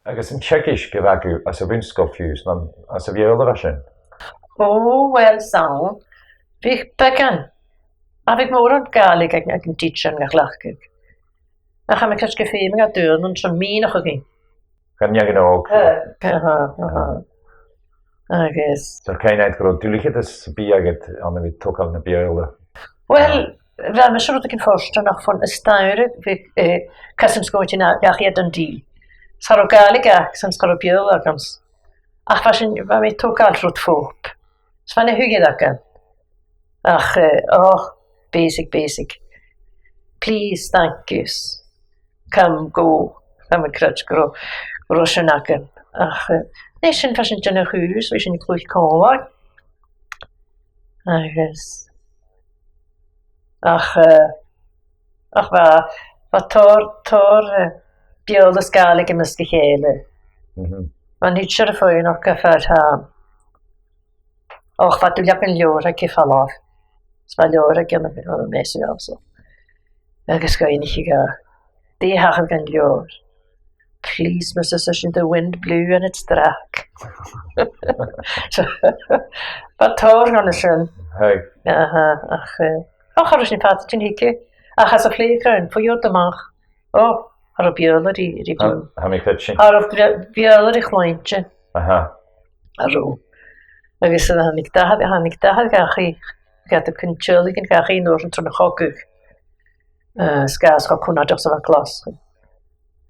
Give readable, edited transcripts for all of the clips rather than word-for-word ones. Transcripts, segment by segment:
Agus yn Tsekish gyfagw as y wynsgolfiws, as y fiol ar asyn. Wel, sawl. Fi'ch began. A fi'ch mwr o'n gaelig ag yn teacher yn gachlachgyg. A cham eich ysgu ffeim ag a dyn nhw'n sy'n min o'ch ag Gan iag yn og. Agus. So cael ei gwrdd, dwi'n liched ys bi agad ond fi tocal na biol. Wel, fel mae siwrdd ag yn fforst o'n ochfon ystawr cysyn sgwyd i'n gach i adon di. Sar o gaelig ac sy'n sgol o biol ag ons. Ach fasyn, fa mi tocal rwyd ffwp. Sfan e hygyd ag yn. Ach, basic. Please, thank you. Come, go. Am y crutch gro sy'n ag yn. Ach, nes yn fasyn dyn y hwys, fi sy'n glwyd colag. Ach, fa tor biol ysgalig yn ysgu chele. Mae'n hyd sy'r ffwyn o'r gyffar ham. Och, fa dwi'n yn lior ac i ffalof. Sfa lior ac yn y mesu also. Agus gael i chi gael. Di hach yn lior. Please, Mr. Session, the wind blew and it's dark. Fa tor gan y sy'n. Hei. Ach, ar ysyn pat ti'n higi. Ach, as y fflegryn, fwy o dymach. Ar o biol ar i blwn. Ham i clytsi. Ar o biol ar i chlwyntio. Aha. Ar o. Agus yna hannig dahad gach i. Gad y cyntiol i gyn gach i nôr yn trwy'n chogwg. Sgas go cwna dros yma glos.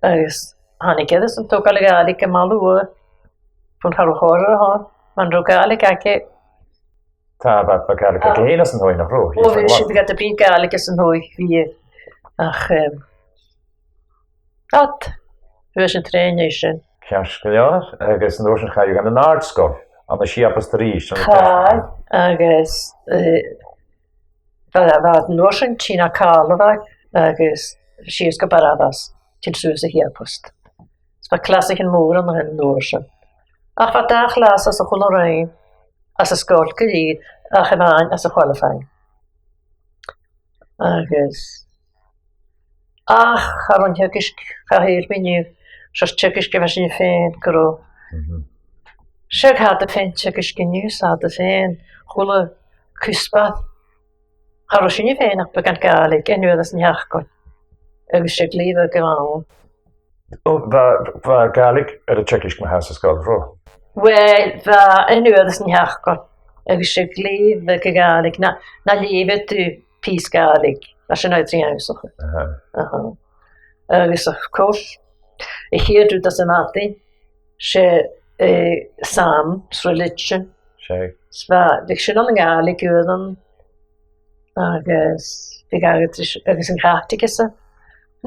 Agus hannig edrych yn tog alig alig y malw o. Fwn har o hor ar hon. Ma'n rog alig ag e. Ta, fa gael ag ein as yn hwy na rho. O, fi eisiau gada brin gael ag yn hwy fi. Ach, fi eisiau tren eisiau. Ciasgwylio'r, agos yn ddwrs yn chai gan yn ardsgol. Am y si apos dy rys. Chai, agos, fad yn ddwrs yn tîn a cael o fag. Agos, si ysgo baradas. Ti'n sŵs y hi apost. Fa klasig yn môr yn hyn ddwrs yn. Ach, fa da chlas as y chwl o rhain. As y sgol gyd. Ach, efain as y chwalifang. Agos. Ach, ar o'n hyggys chahir mi niw. Sos tygys gyfa sy'n ffein gro. Siag had y ffein tygys gyniws had y ffein. Chwla cysbad. Ar o sy'n i ffein ach bygan gaelig. Enw as yn iachgon. Agus siag lif y gyfawn. Fa gaelig ar y Tsekish mae has ysgol rho. Wel, fa enw as yn iachgon. Agus siag lif y gaelig. Na lif y dwi pys gaelig. Fa sy'n oed rhi aws o'ch. Agus of course. I hier doet dat een maat Sam's religion. Siag. Sva, dik sy'n o'n gael i gwydden. Agus, dik agus yn ghartig ysyn.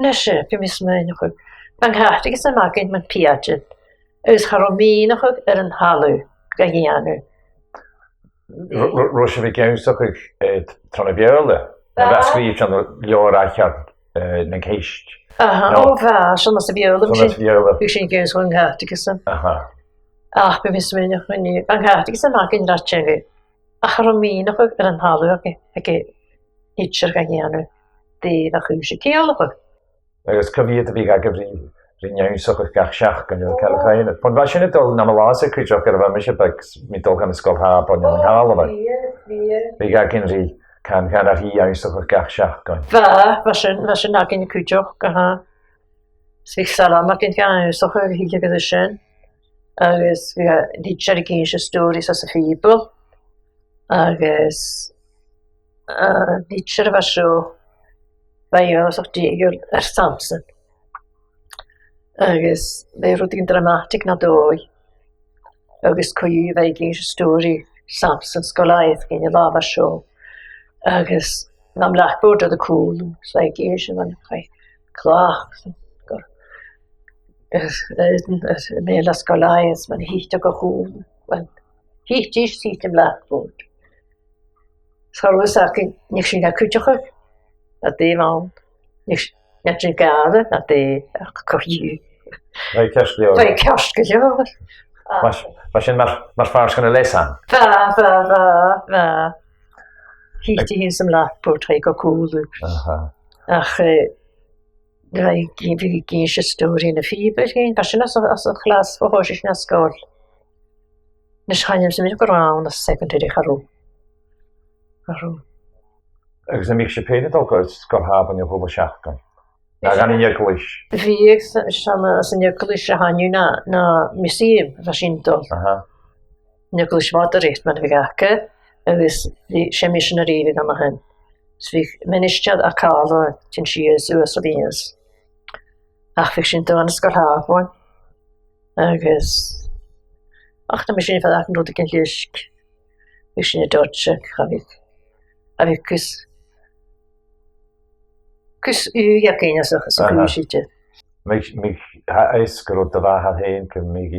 Nesje, fi mis mynd o'ch. Mae'n ghartig ysyn magyn mae'n piadjyn. Agus charomyn o'ch yn halw. Ga hianw. Rwys fi gaws o'ch tron y biol e. Fa sgrif gan lior achar yn ceist. Fa, sy'n mas y biol. Fi sy'n gaws o'n ghartig ysyn. Ach, fi mis mynd o'ch yn Mae'n ghartig ysyn magyn ratchen fi. A charomyn o'ch yn halw o'ch. Ag hitcher ga hianw. Di na chwysig ciol o'ch. Agus cyfiad y fi gael rhin iawn o'ch gach siach gan yw'r cael eich ein. Pon fa sy'n edrych yn amlas y cwydioch ar y fam eisiau bag mi dol gan ysgol ha bon yn cael o'ch. Fi gael gyn rhi can ar hi iawn o'ch gach siach gan. Fa sy'n agyn y cwydioch gan ha. Sfych salam agyn gan o'ch hi gyda ysyn. Agus fi gael hitcher i geisio storis as y ffibl. Agus hitcher fa sio. Fa i os o'ch digol Samson. Agus, fe rwyd yn dramatig na doi. Agus cwy fe i geisio stori Samson sgolaeth gen i lafa sio. Agus, mam lachbwrd oedd y cwl. So i geisio fan clach. Mela sgolaeth, man hicht o'ch o chwl. Hicht is sydd yn lachbwrd. Sgolwys ac nich sy'n gael cwtioch o'ch. A di fawn. Nich sy'n gael a di cochi. Fai casglior. Fai casglior. Fa sy'n mae'r ffars gan y lesan? Fa. Hicht i hyn sy'n lachbwrd rhaid o cwl. Ach, vi gynse stori in y ffibr, fashion as a class for hosish na skol. Nes chaim sy'n mynd go rawn as secondary charw. Agus am eich siapéine dal go sgol hab yn yw hwb o siachgan. Na gan i'n yglis. Fi as yn yglis a hanyu na museum fashion dol. Yn yglis moderate man fi gacca, agus fi se missionary fi gan hyn. Så vi menneskjad a kala tin shies US og BS. Ach vi sy'n dod skal ha på. Agus ach da mission for akn rot ikke lysk. Vi sy'n dod check har vi kus yakin as så kushite. Mig eis grot da ha heen ke mig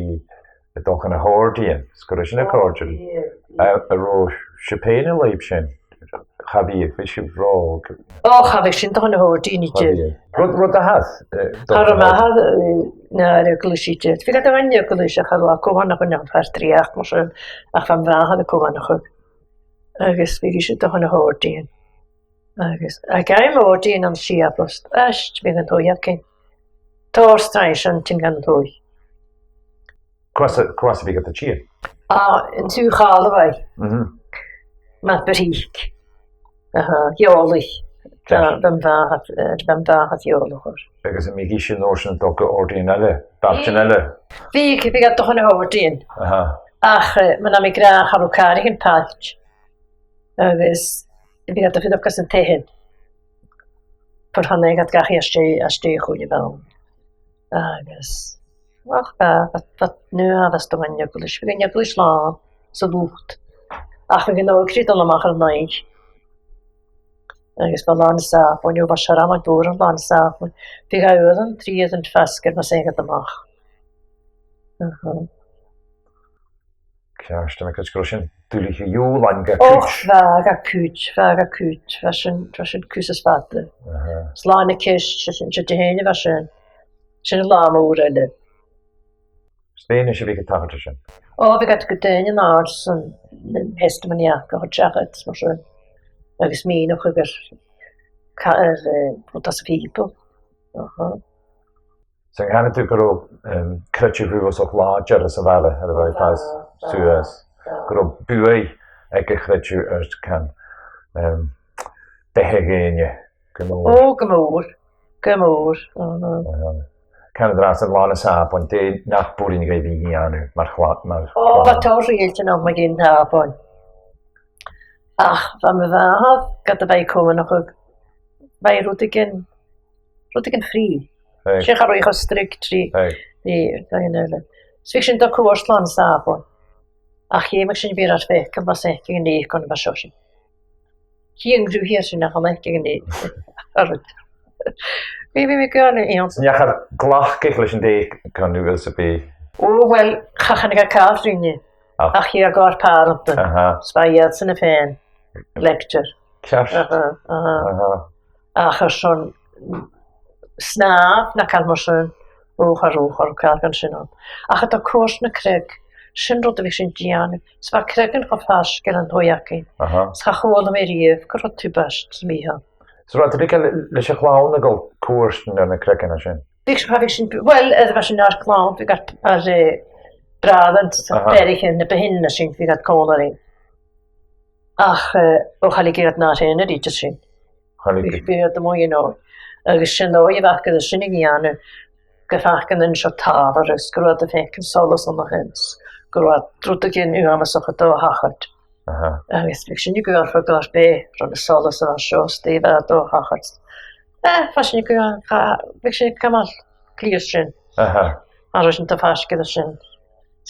det ook een hoordien. Skor is een akkoordje. A ro chapene leipchen. Javier, fish of roll. Oh, have ik zin toch een hoordien. Wat dat had? Maar had na de klusje. Ik vind dat een nieuw klusje gaat wel komen nog een paar 3 jaar maar zo. Ach van waar had ik komen nog. Agus ik zit toch een hoordien. Agus ik ga hem hoordien aan Shia post. Echt, ben het hoe jakin. Toorstrijden tin gaan dooi. Kwast wie gaat de cheer? In two Galway. Met beriek. Jolig. Ben daar had jolig hoor. Because een megische notion toch ordinale, passionele. Wie gaat toch een hoordien. Ach, maar dan ik graag had elkaar in patch. Dus wie gaat er veel op kassen tegen. Voor han ik had graag eerst je goede bel. Dus ach, wat nu was toch een jokulish. We gaan jokulish lang, zo lucht. Ach, we gaan ook niet allemaal gaan neig. Agus ba lan saf, o'n yw ba siaram a dŵr yn lan saf. Fi ga yw'n 3 yn ffasgyd na segad ymach. Kjærste, men kanskje ikke du liker jolan ga Och, vaga kut. Vashin kusas vatte. Slane kish, sin jehene vashin. Sin lama urele. Steen is je vegetarisch. Oh, vi gat gudene nars en hestemaniaka og jacket, maar agus mí noch chugur as people. So gaan natuurlijk ook krutje buurs ook larger as wel er bij pas sues. Gro buei ek krutje as kan de hegene. Oh, gemoor. Kan er draas een lane saap want de nachtboering geef je aan maar glad maar. Oh, wat toegeeltje nog maar in hapen. Ach, van me waar gaat erbij komen nog ook bij roetigen free. Zeg maar ik ga strikt die dan zwischen de koersland samen. Ach, je mag zijn weer als weg, kan maar zeggen nee, kan maar zo zien. Hier zijn nog een keer nee. Wie kunnen eens? Ja, gaat glach kiklis en de kan nu wel zo bij. Oh, wel, ga ik kaart doen. Ach, hier gaat paarden. Spijt zijn fan. Lecture. Ach, zo'n snaap, na kan maar zo'n oog, kan zien. Ach, het koers na krijg. Sin rot vi sin diane. Sva kregen ga faskel en hoyaki. Ska gewoon meer je krot tu best smiha. Så att det kan läsa clown och kursen den kreken och sen. Big har vi sin well, det var sin när clown vi got as bradent färdigen det behinna sin vi got coloring. Ach, och har ligger när henne dit sin. Vi vet det måste nog. Jag kände då jag var det sin igen. Gefaken den så tavar skrot det fick solo som hens. Grot trutken uama så att då hacht. Jag visste liksom ju går för glas B från det solo så så Steve att då hacht. Fast ni kan liksom kamal klirsen. Alltså inte fastkedet sen.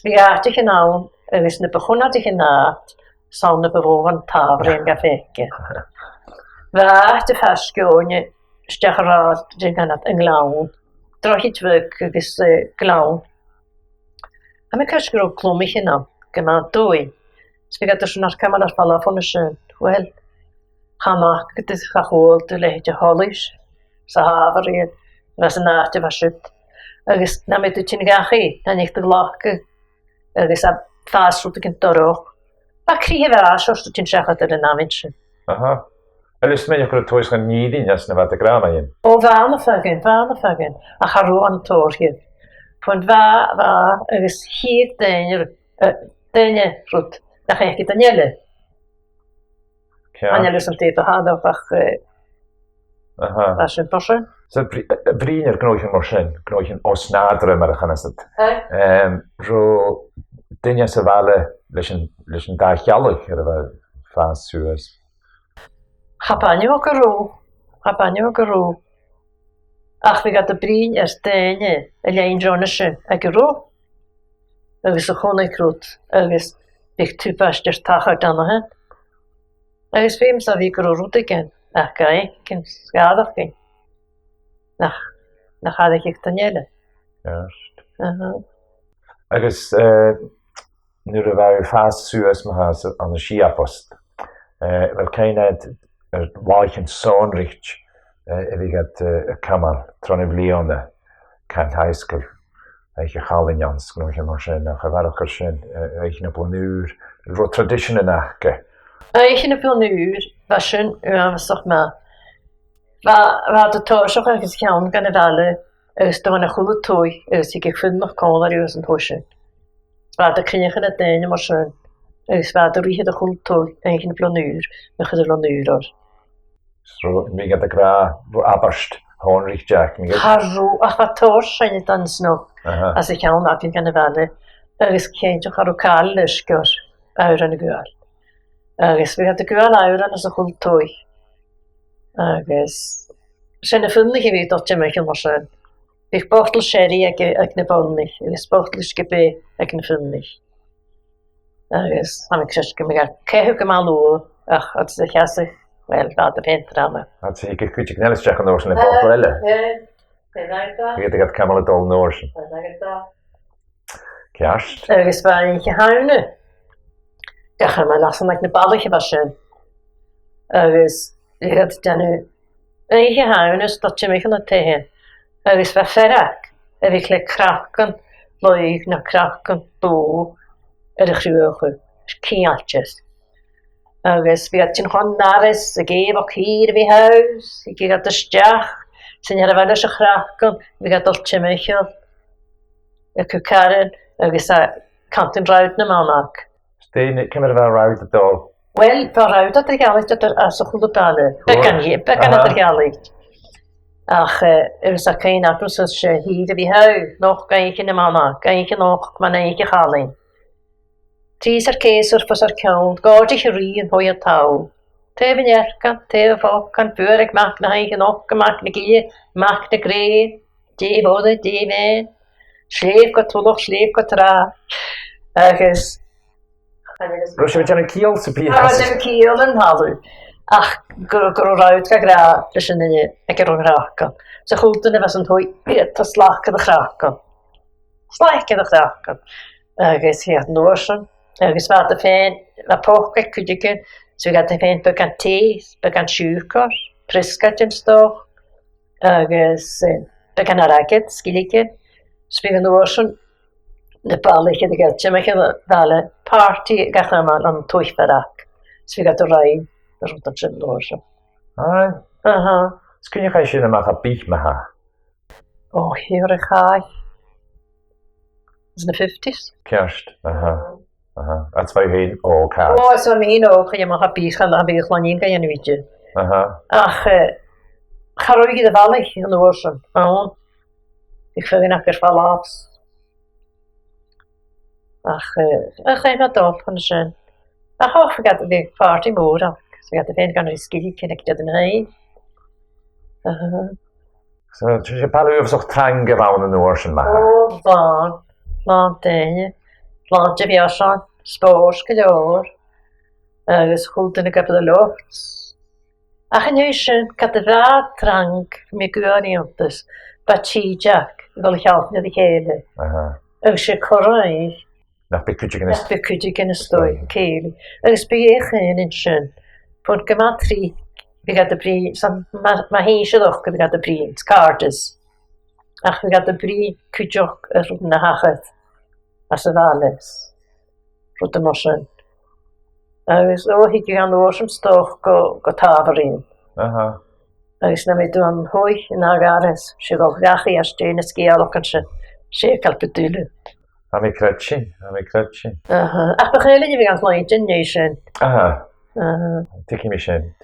Vi har inte genau, visst det begon att det natt såna bewogen tavren gafeke. Var det fastgående stärrat den kan att en clown. Drar hit vek vis clown. Men kanske går klommig innan. Kan man då i. Så vi kan snart kan man falla från det sen. Well. Hamma det ska håll till lite hallish. Så har vi vad sen att det var shit. Jag när med det tingachi, när jag tillbaka. Jag sa fast så det kan då. Vad kriver jag så att tin säga att det är namnet. Ylus mynd i'ch gwrdd tŵys gan nidyn ys na fad y gra mae un. O fan y ffagen. A charw an tor hi. Pwynt fa, ys hir dynnu rwyd. Na chi eich Daniele. Daniele sy'n dweud o hada o fach fashion bosyn. So brin yr gnwch yn morsyn, gnwch yn osnadr yma ych anasyd. Rho dynia sy'n fale leis yn da chialwch ar efo ffas sŵas. Chabanio o gyrw. Ach fi gada brin ers dynnu y lein dronysyn a gyrw. Agus y chwn ei crwt, agus bych tŵbast ers tachar dan o hyn. Agus fi msa fi gyrw rwyd again. Ach gai, cyn sgadach gyn. Nach adeg i'ch Daniele. Just. Agus nŵr y fawr ffas sŵas ma has an y siapost. Wel cained waich yn sôn rich fi gad y camar tron i flion cant high school. Eich chalin jans gnwch yn morsyn a chyfarwch ar sy'n eich yn y blynŵr ro tradition yn ac. Eich yn y blynŵr fashion yw'n fysach ma. Fa dy torsioch agos iawn gan y fale ys dyma na chwlw twy ys i gech ffyn o'ch col ar yw'n hwysyn. Fa dy cynnych yn y dyn ym morsyn ys fa dy rhyd y chwlw twy eich yn y blynŵr na chyd y blynŵr o'r. So mi gada gra abarst hon rich Jack. Harw ach fa torsio'n i dans nhw. As ich iawn agos gan y fale ys ceintioch ar o cael ysgwr awr yn y gwyl. Agus fi gada gwyl awr yn y chwlw twy. Agus sy'n y ffynnig i fi dod Jamaica morsyn. Bych botl sherry ag na bonnig. Agus botl sgibe ag na ffynnig. Agus am eich sysg gymig ar cehw gymal o ach at ydych asych wel fad y pentra yma. At i gych gwyd i'ch nelis Jack yn orsyn y botl ele. Fi gada gad camel y dol yn orsyn. Ciast. Agus fa eich hawnu. Gach yma lasan ag na balich i fasyn. Agus fi gada danu eich hawnu dod Jamaica na tehen. Agus fa ferach. Fi cle cracon loig na cracon do yr eich rhywch. Cialches. Agus fi gada ti'n hon naris y gef o hir fi haws. I gada ysdiach. Sy'n ar y fan ys y cracon. Fi gada dod Jamaica. Y cwcaren. Agus a cantyn rawd na manag. Stein, cymryd fel rawd y dol. Wel, fel rawd at yr gael as o chwlw bale. Began at yr gael. Ach, ywys a cain adros os hyd y fi haw. Noch gan eich yn y manag. Gan eich yn och, ma'n eich eich alin. Tris ar ces wrth fos ar cawn. God eich ri yn hwy a taw. Te fy niercan, te fy focan, bwyr ag mac na eich yn och, mac na gyr, mac na gre. De fod de fen. Slef go twloch, slef go tra. Agus. Rwy'n siarad yn ciol sy'n byd. Yn ciol yn halw. Ach, gwrw rawd ga gra, lys yn yna, ag ar o'n racon. So chwlt yn efo sy'n hwy, ta slach gyda chracon. Slach gyda chracon. Agus hi at norsyn. Agus fad y ffen, fa poch ag cwdigyn. So gad y ffen bygan teith, bygan siwcor, prisgad yn stoch. Agus bygan aragyd, sgiligyn. So bygan norsyn. Na balig ydy gael, ti'n meddwl ddale party gach yma am twyll farach. So fi gael rai yr rwyd yn sy'n lor. Ai. Sgwyn i'ch eisiau yma a bych ma ha? O, hyr eich chai. Is in the 50s. Ciast. A twa hyn o cas. O, so mi hyn o chi yma ha bych a bych lan un gael yn y fideo. Ach, charwy gyda falig yn y wrson. Ich ffygyn ac yr falafs. Ach, ein adol pan y sy'n. Ach, och, fi gada fi party môr, ach, fi gada fe'n gan o'r sgili cyn ag dod yn hyn. So, ti'n pala yw fyswch tang gyfawn yn o'r sy'n ma? O, lan dyn, lan dy fi osan, spors gyda'r, agos chwld yn y gyfer y lot. Ach, yn yw sy'n gada frad trang, mi gwyon i ontys, ba chi jack, fel llawth nid i cael. Ag sy'n corau. Nach bycwyd yn ystod. Bycwyd yn ystod, cael. Ag byg eich yn sy'n, pwynt gyma tri, fi gada bri, mae hi eisiau ddwch gyda gada bri, cardes. Ach fi gada bri cwydioch y rwyd na hachyd, as y fales, rwyd y mosion. Ag o hi gan o'r sy'n stoch go tafar un. Agus na méid an hoi in agaras sé go gachi as dé na scéalach sé calpedule. A mi cretsi. Ach begéile vi an leidin nééis sin. Tiki mi sin.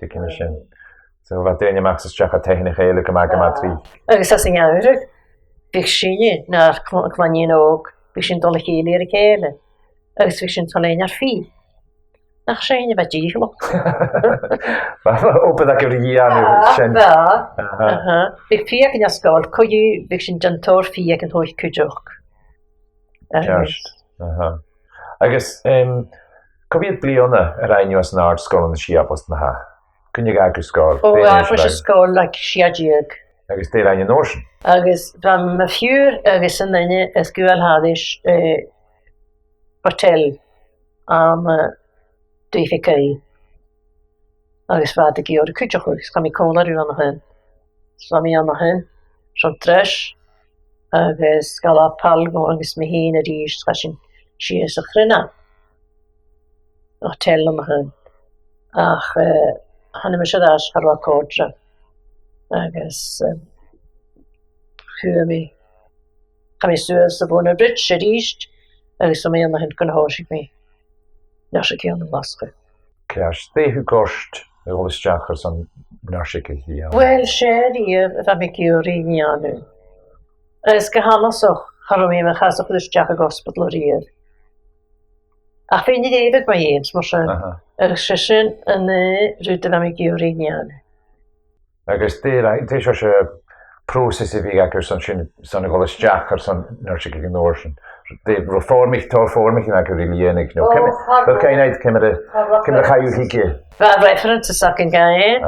So wat déine max straach a technik héle go mag matrí. Agus as sin jaarug vi sinnne naar klanin ook vi sin dolle chéléir chéle. Agus vi sin talléin ar fi. Nach séine wat dílo. Open dat go aan sin. Vi fi a sscoil coú vi sin dentor fi an hoich kujoch. Agus covíad blionna a reinú as an art sscoil an siapost na ha. Cynne gagu sscoil. Ó sscoil le siadiag. Agus dé rein nósin. Agus bram me fiúr agus an nenne is gúil hadis hotel am DFK. Agus bheit a gíor a kujoch ga mi cólar an hen. Sa mi an hen, son tres, agus gal a palgo agus mi hén a rís sin si is a chrinna. Hotel an hen. Ach, hanne me se as har a kódra. Agus mi ga mi suas a buna brit sé ríist agus som an hen gon hósig mi. Ja se ki an lasske. Kears, déhu gost a golestrachar san narsike hi. Well sé a mi giúri anu. Agus go hanasoch har mi me chasach lestrach a gospedloríir. Ach fi ni débeg ma héins mar sin. Agus sé sin an rúte a mi giúri anu. Agus dé se prósessi vi agur san a golestrachar san narsike gin nósin. De reformich torformich agur iliennig. Wel keinheid kemmer a chaiú hike. Ba referent a sakin gae.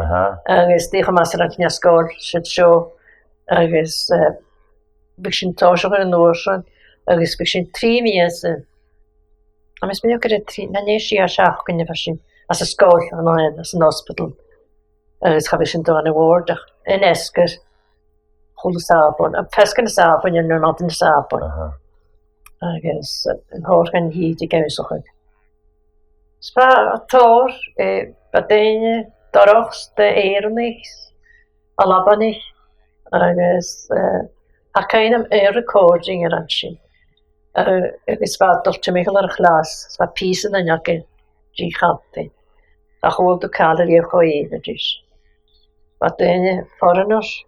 Agus di mas an knia skor sit seo. Agus big sin táiseach an nósin. Agus big sin 3 miese. A mis mi okkur na néisi a seach gonne var sin as a skol an ein as an hospital. Agus cha sin do an a wardach in esker. Chole sapon. A fesken sapon en not in sapon. Agus an hógan híd I gaisoch. Spa tór badéine darochs de éirnig a labanig agus a kainam recording an sin. Agus spa dolte Michael ar glas, spa písan an jakke dí chatte. A chóil do calar I choéine dis. Badéine foreigners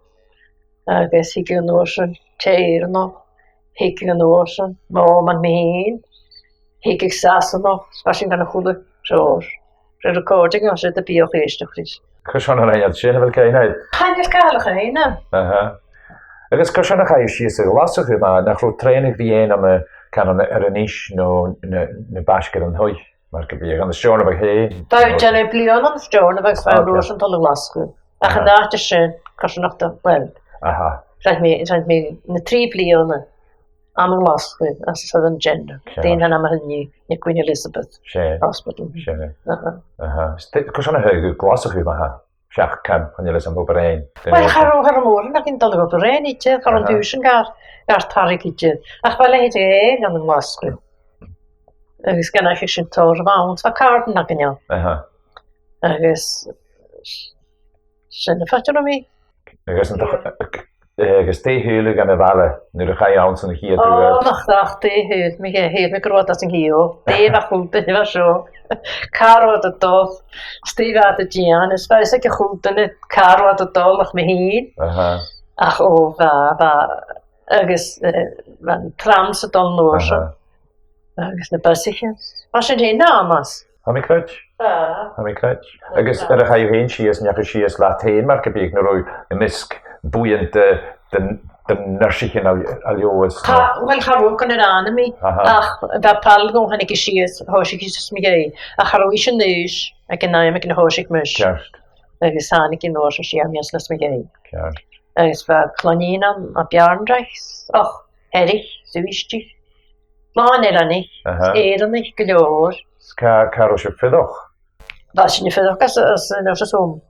agus higil nósin téirno. Hik an oorsen, maar man me heen. Hik ik sassen nog, spashing gan a goede zoor. De recording als het de biogeestig is. Cwsiwn hwnna iad sy'n fel cainheid? Handig gaelig heen, hè? Agus cwsiwn a chai sy'n sy'n lasach yma, nach rwy'n trainig fi ein am y can ar an ish no na basgar an hwy. Mae'r gybi gan y stiwn o bach hei. Daar jan e blion an stiwn o bach sfawr roos an tol lasgu. Ach yn dacht is sy'n, cwsiwn o'ch da weld. Rhaid mi na 3 blion am an lasgu, as is an gender. Dyn han am hynny, ni Queen Elizabeth Hospital. Cwsiwn a hei glasach yma ha? Siach can, pan ylus am bob ein. Wel, har o môr yn agin dolyg o bren I ti, har o'n diwys yn gar tarig I ti. Ach, fel eich gan an lasgu. Agus gan eich sy'n tor fawn, fa card yn agin iawn. Agus, sy'n y ffatir o mi. Agus dé húla gan a bhela nuair a chaid ann san na chiad Ó, nach dé húd, mi gród as an hío. Dé a chúlta hi var seo. Carwad a dol, Steve a Gian, is fes ag a chúlta ni carwad a dol ach mi hín. Ach ó, agus trams a dol nósa. Agus na busichen. Mas sy'n hyn amas. Ha mi crutch? Ha mi crutch. Agus ar a chaid hyn sias niach a sias laat hyn mar gybyg na rwy y misg bwyant de nursichen aljoes. Wel, charw gan yr an mi. Ach, da palgo han ik sias hosig is mi gei. Ach, charw is yn neus, ac yn naim ac yn hosig mys. Kjart. Agus han ik yn oes a siam jas nas mi gei. Kjart. Agus va klonina a bjarnreichs. Och, erich, zuistig. Maan anich, anich glór. Caro sé fidoch? Ba sin fidoch as nos a som.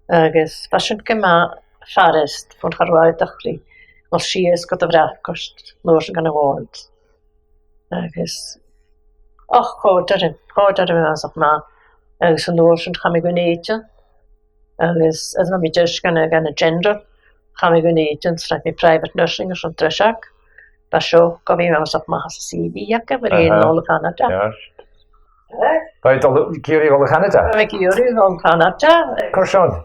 Agus, ba sin gyma farest fwn charwaidachli. Os sias god a vrakost, nos gan a wond. Agus, och, chodarin as och ma. Agus a nos yn chami gwyneidja. Agus as ma mi just gan a gender, cha mi gan agents rhaid mi private nursing os o'n dresiag. Ba sio, go fi mewn sop mahas y CV ac efo'r un ôl y Canada. Juist. Baid Giri ol Canada? Mae Giri ôl Canada. Corsion.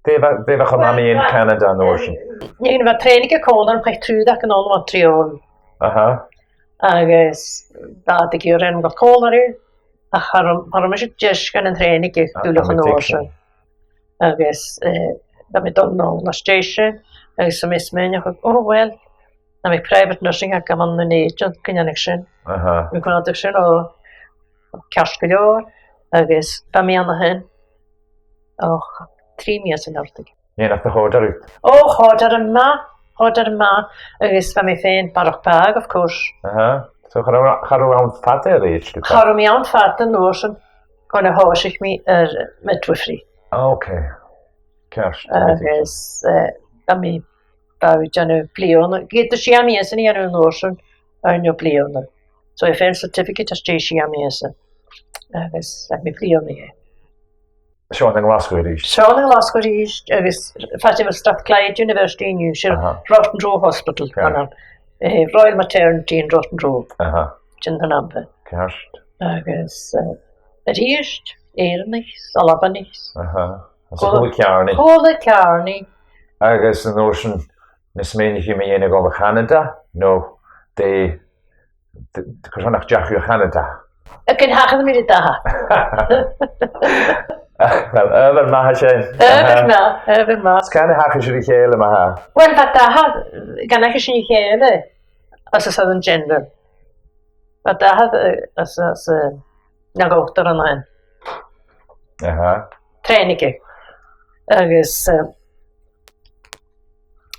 Deva chomami in Canada yn ocean. Ni'n efo trenig y côn yn pech trwyd ac yn ôl Montreal. Agus da dy Giri yn gael côn ar yw. A charom eisiau jyst gan yn trenig i dwylwch yn ocean. Agus da mi dod nôl na station. Agus yn mis mynd, wel, na mi private nursing ac am yn agent gynnig sy'n. Mi'n gwneud sy'n o carsgwylio. Agus ba mi anna hyn. O, 3 mis yn ordig. Ie, nath dy hodar yw? O, hodar yma. Agus fa mi ffein barach bag, of course. So charw awn ffadau ar eich gyda? Charw mi awn ffadau yn ocean. Gwan y hosig mi midwifery. Oce. Cers. Agus, a mi bawyd yn y blion. Gyda si am iesan i ar yn ocean, yn y blion. So I ffein certificate as si am iesan. Agus, mi blion i. Sean yng Glasgow i Sean yng Glasgow i agus ffati fel Strathclyde University in New Shire, Rotten Row Hospital. Royal Maternity in Rotten Row. Jyn hynna fe. Cerst. Agus, yr eist, Eirnis, Alabanis. Hwyl y Carney. Hwyl y Carney. Agus yn ocean, nes mynd i chi mi enig o Canada? No, cwrs hwnnw'ch jach i'w Canada? Y gynhachad mi di da. Wel, yfyr ma ha Shane. Yfyr ma. Sgan i hach eisiau i chael yma ha? Wel, fa da ha, gan eich eisiau i chael e, as ys oedd yn gender. Fa da ha, as nag awdor yna hyn. Trenig e. Agus,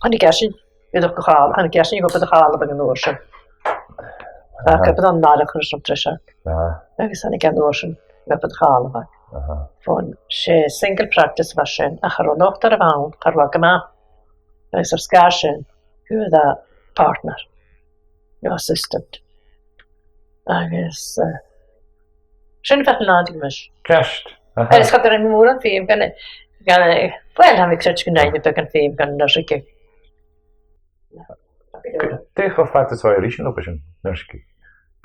hann i gersin, bydd o'ch chal, hann i gersin i gwybod o'ch chal yn ocean. Ac bydd o'n nar o'ch rysg o'n dresiag. Agus hann i gan ocean, gwybod o'ch chal yma. Fôn single practice fashion a charon o'ch dar y fawn, charwag yma. Agus ar sgarsin, hw ydda partner, yw assistant. Agus, sy'n ffat yn adig mys. Cest. Agus chad ar yn mwr yn ffim, wel, han fi crech gynnau i byg yn ffim gan nysig. Dech o ffat y toi rysyn o bysyn nysig.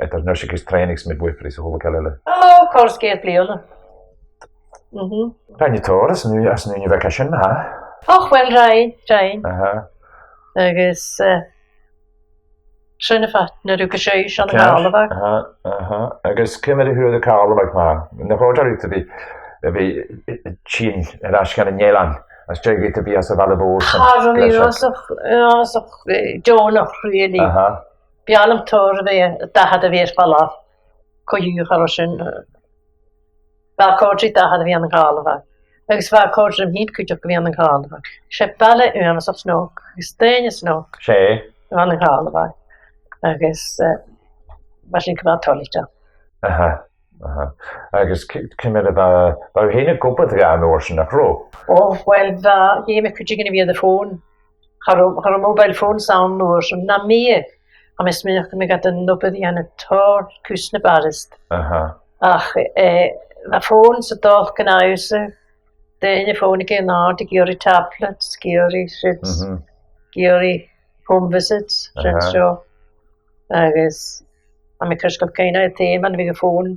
Eda'r nysig ys trainings midwifery sy'n hwyl cael ele. O, cors geir blion. Rhaid i tor, as nhw'n i fe casyn ma. Och, wel, rhaid. Agus, sy'n y ffat, na rhyw gysiais o'n gael o fa. Agus cymryd i hwyd y cael o fa ma. Na hodar i tyfu, fi chyn yr asgan yn Nielan. As jai gyda fi as y fal y bwrs. Harwn i, os John o'ch really. Bian am tor fi, dahad y fi'r falaf. Coiwch ar o sy'n. Fa codri dahad y fi an y gael o fa. Agus fa codri am hyd cwydioch fi an y gael o fa. Se bale yw am ysaf snog. Ysdein y snog. Se? Yw an y gael o fa. Agus, fa sy'n cyfad toli ta. Agus cymryd y fa hyn y gwybod y gan o'r sy'n achro? O, wel, fa, ie, me cwydioch yn i fi y ffôn. Char o mobile phone sound o'r sy'n na mi. A mes mi o'ch mi gada nwbydd i an y tor cwsna barist. Ach, fa ffôn sy'n doch gynnawys. Dyn y ffôn i gen ar, di gyr i tablets, gyr i shits, gyr i home visits, shits sio. Agus, a mi cysgol gaina y ddim an fi y ffôn.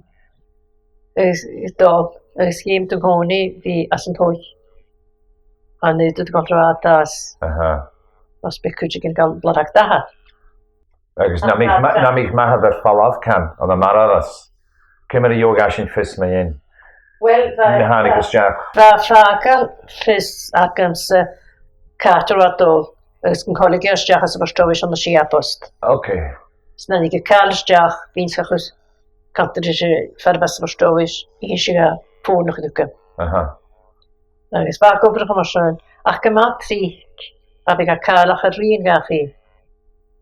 Agus gym dwi'n honi fi as yn hwy. A nid ydw gofro adas. Os bych cwyd yn gael blarag da. Agus na mich mahad ar falaf can, ond am araras. Cymryd i ioga sy'n ffys mae un. Wel, fa ffragal ffys ac am sy cater o adol. Agus yn coleg i'r stiach as y fyrstofis ond y si abost. Sna ni gael cael stiach, fi'n sachus canter eisiau fferbas y fyrstofis i eisiau gael ffôn o'ch ydwg. Agus fa gofrwch am osyn. Ac yma trig, a fi gael cael ach yr un gach chi.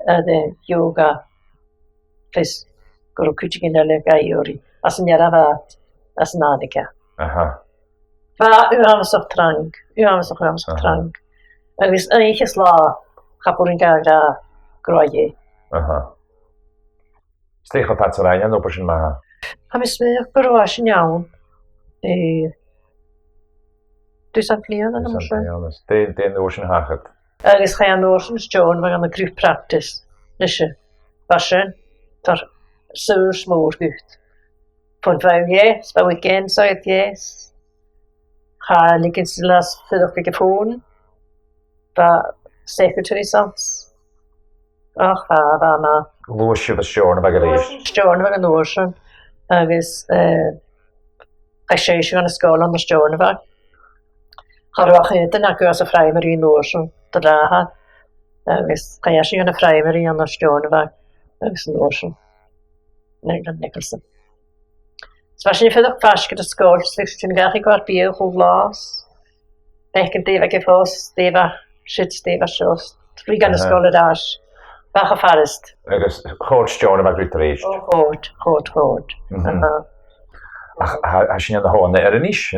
Ydy yoga ffys gwrw cwtig yn yle gai o'r as yn iara fat as yn adiga. Fa yw am ysog trang. Agus yn eich ysla chapwr yn gael gra groe. Stech o pat o'r ein o bwysyn ma. A mis mi o'ch bwrw as yn iawn. Dwysant blion yn ymwysio. Det år sedan hachet. Agus cha an ocean John var an a group practice. Nisje. Varsen. Tar sur smår gut. På en yes, på weekend så ett yes. Ha likens las för mikrofon. Va secretary sans. Ach, va na. Lås ju för sjön vad det John var an ocean. Agus jag säger ju an skolan med John var. Har du inte när jag så främmer i ocean. Det där har. Agus kan jag säga an främmer i an John var. Agus ocean. Nicholson. Så var sin för färsk det skål slags sin gärna går bio och glas. Vilken det var gefos, det var shit det var så. Frigande skål där. Vad har färst? Hårt sjön vad gryterisch. Hårt. Har sin den håne är det nisch.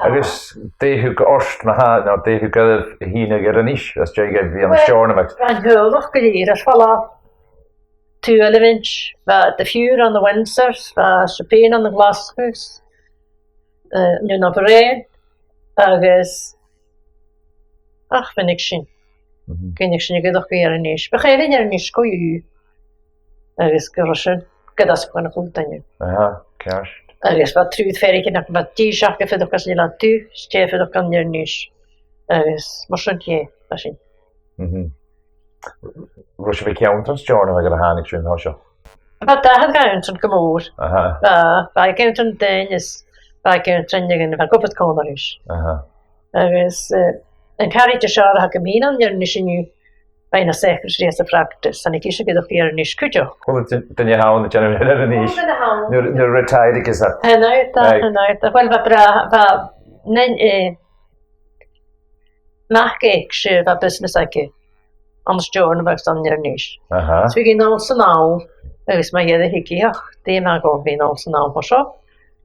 Agus det hur orst med här när det hur går hinner är det nisch. Att jag vi har sjön vad. Jag hör vad det är falla. 12 inch, the fjord on the Windsors, Chopin on the Glasgows, nu na brein, agus, ach, vind ik sin. Gyn ik sin, ik gydwch gyr yn nis. Bechefyn ar nis go yw, agus gyrwysyn, gydas gwan y chwldain. Aha, cast. Agus, fa trwydd ferig yn ac fa di siach gyffedwch as nilan tu, stefedwch gan ar nis. Agus, morsyn tie, fa sin. Rwys fi counters John oedd gyda hannig sy'n hosio. Fa da had gaunt yn gymwr. Aha. Fa gaunt yn dynys. Fa gaunt yn ygyn, fa gwybod conorish. Aha. Agus, yn cario dy siarad hag ymyn am yw'r nis i ni fain a secretary as a practice. A'n i gysio gyda'r fyr nis cwdio. Wel, dyn ni hawn y general yn yr nis. Nw'r retired i gysa. Hynny'n wel, fa bra, fa, nach geig sy'n fa busnes ag i. Anders John var stan ner nisch. Så vi gick någon sån av. Hvis man ger det hygge, det är man går vi någon sån av på så.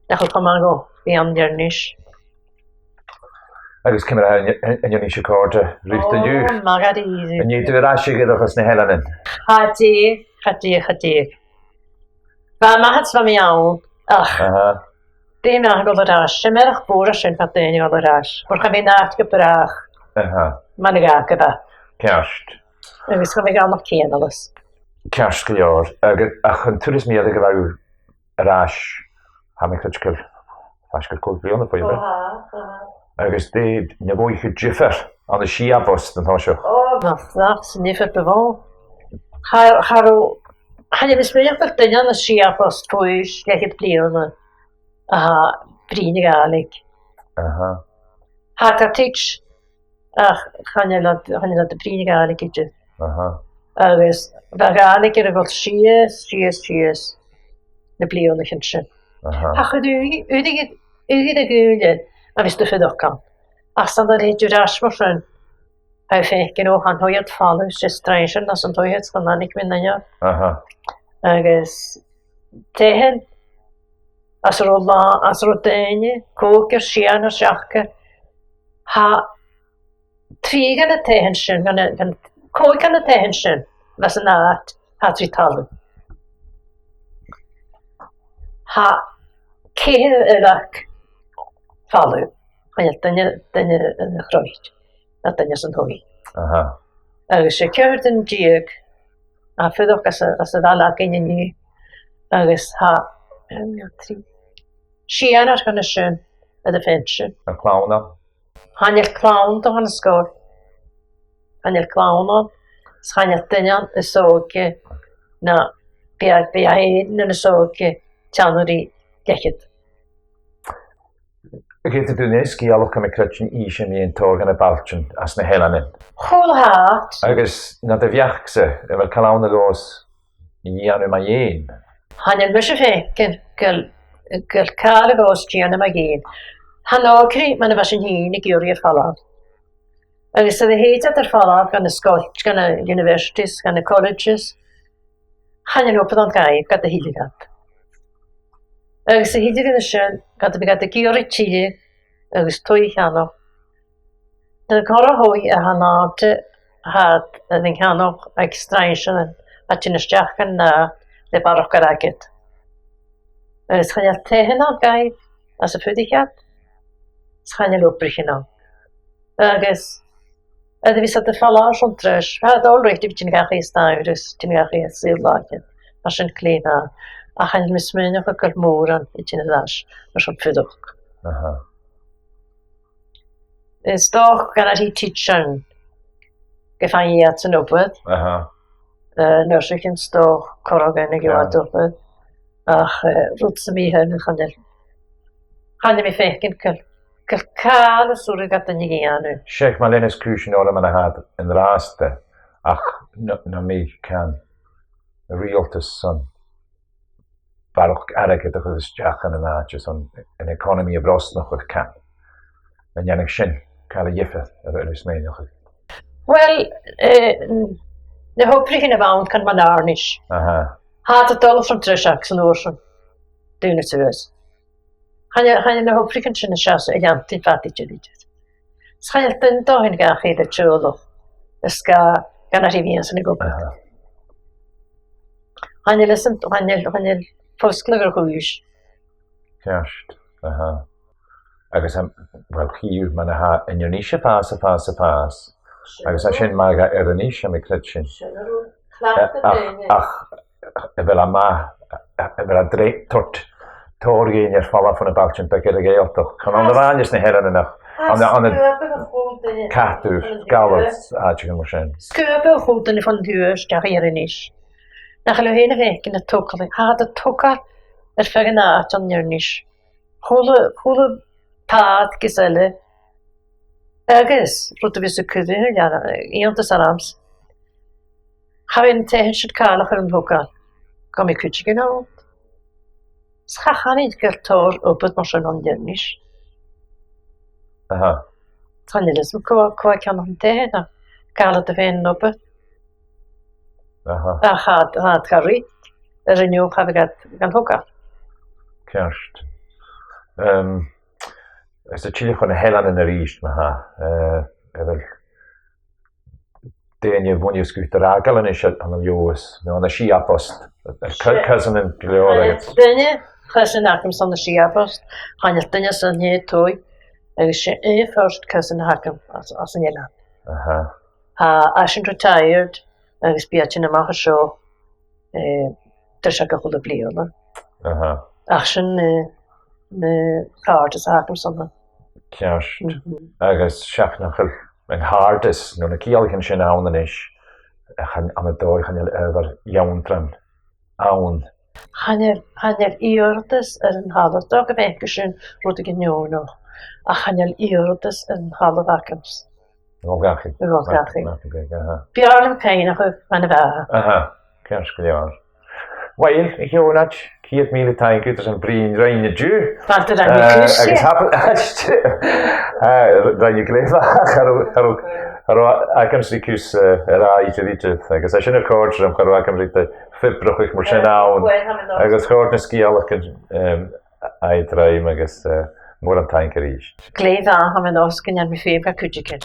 Jag kan komma gå vi andra nisch. Agus cymryd yn yw'n eisiau cod rwyth y dŵr. O, magad i. Yn yw dwi'n rasio gyda chos na helen yn. Chadi. Fa mahad sva mi iawn. Ach. Det är man går ras. Jag märker på det sen att det är går ras. För kan vi nacht gebrach. Man är gaka ba. Kerst. Vi ska vi gå nog kenales. Kerst gör. Ach en turism jag det var ras. Har mig kutskul. Fast kul blir på ju. Agus det jag går ju jiffer. An de skiapost den har så. Na, sniffer beval. Har je bespreekt dat de jan skiapost pois, jag het blir brinigalig. Har dat teach. Han je dat de brinigalig kitje. Agus vagalig er gott skies. Det blir ju inte så. Ach du det gule. Men visst du för dock kan. Assan där det ju Rasmussen. Jag fick nog han har ju ett fall hos Strangen och sånt har ju ska man inte minna ja. Agus tehen. Alltså rotenje, koker, skärna, schacke. Ha trigande tension, kan kokande tension. Vad så nat har vi talat. Ha kelak faller. Men den är kröjt. Att den är sån hög. Agus jag körde en dig. Jag för dock alltså alla kan ni. Agus ha Skärna kan det sjön. Det finns. En clown. Han är clown då han ska. Han är clown. Så han är den så na jag när så tjänari get. Ik weet het toen eens, ik heb met krutchen isje mee in togen en baltjen als een helen. Hoe hard? Agus na de viachse, wel kalaune goos janu ma jeen. Han är mycket feken, gul kale goos janu ma jeen. Han åkri, men det var sin jeen, ik gjorde fallad. Agus det heter att fallad, kan det skotsk, kan det universities, kan det colleges. Han är uppe den grej, kan det hiligat. Agus hyd yn ysyn, gada mi gada gyr i tî, agus twy hano. Dyna gora hwy a hanad had yn hano ag straen a ti'n ysdiach yn le barok ar agyd. Agus chan i'r te hynna gaib as y ffydigiad. Schanne loprig yna. Agus, ydy fi sydd y ffalar sy'n dres. Had ol reit i fi ti'n gachu ystawrys, ti'n gachu sydd lagyn. A sy'n cleina. A chan mis mynd o'ch gael môr an i ti'n yddas. A sy'n ffydwch. Ys doch gan ar hi teachern. Gefan i at yn obyd. Nys i'ch yn stoch corog yn y gwad obyd. Ach, rwyd sy'n mi hyn yn chanel. Chanel mi ffeicyn cael cael y sŵr gada ni gian. Sheikh Malenis Cushion o'r yma had yn raste. Ach, na mi can y realtus son. Barwch arag ydych oedd ysdiach yn yna, jyst yn economi y bros noch oedd can. Yn ianig sy'n cael y iffeth yr ysmein o'ch. Wel, ne hoprig yn y fawn can man arnish. Had y dol from Trishak sy'n orsyn. Dwi'n y tywys. Han er hoprig yn sy'n y sias y jantyn fati tjylidyd. Schael dyn do hyn gach i dy tjolo. Ysga gan ar i fi yn sy'n y gwybod. Han er lysyn, han er fosglyg o'r hwys. Ciast. Agus wel chiw ma'n ha yn yw'n eisiau pas. Agus a sy'n ma'n gael yn eisiau mi cred sy'n. Ach, fel a ma, fel a dre, tor gyn i'r ffala ffwn y balchyn pe gyda gael doch. Can ond yr anus ni heran yna. Ond y cadw'r galwyd a ti'n gwybod sy'n. Sgwb o chwyd yn y ffôn diwys, diach i'r unis. Na chael o hyn y fec yn y tocol. Had y tocar yr ffeg yna at o'n nyrnis. Chwle pad gysele. Agus, rwyd y fys y cyddi hyn, i'n dys ar ams. Chafyn te hyn sydd cael o'ch yn tocar. Gom i cwtsi gyda o. Schachan i'n gael tor o byd mor sy'n o'n nyrnis. Tan i lysm cwa can o'n te hyn. Gael y dyfen o byd. A had garri. Yr unio chaf gan hogar. Ciast. Ys y chile chwn y helan yn yr eist ma ha. Efel den i fwn i ysgwyd yr agel yn eisiau am y liwys. Ond y si apost. Cysyn yn gleor. Dyna cysyn agam son y si apost. Hanner dyna sy'n nie twy. Ys y ffyrst cysyn agam as yn elan. A sy'n retired. Agus biat yn ymach o sio. Dyrsiag o chwyd y blio. Ach sy'n hardys agam son. Ciast. Agus siach na chyl. Yn hardys. Nw'n y cial gan sy'n awn yn eich. Am y doi chan efo'r iawn dran. Awn. Hanner iordys yn halwyd. Dog y fenc sy'n rwyd y gynniwn o. A hanner iordys yn halwyd agams. Yn ôl gachu. Biar yn cain o'ch fan y fa. Ciast gleor. Wel, ich hwn ag ciad mil y taen gyda'r sy'n brin rhain y dŵ. Fant y rhain y gwrs. Agus hapad. Rhain y gleifach ar o agam sy'n cws yr a i tydidydd. Agus a sy'n y cwrs am chwarae agam sy'n ffibroch i'ch mor sy'n awn. Agus chwarae na sgial ac yn a'i draim agus môr am taen gyr eich. Gleif a ham yn os gynnar mi ffib a cwdicyn.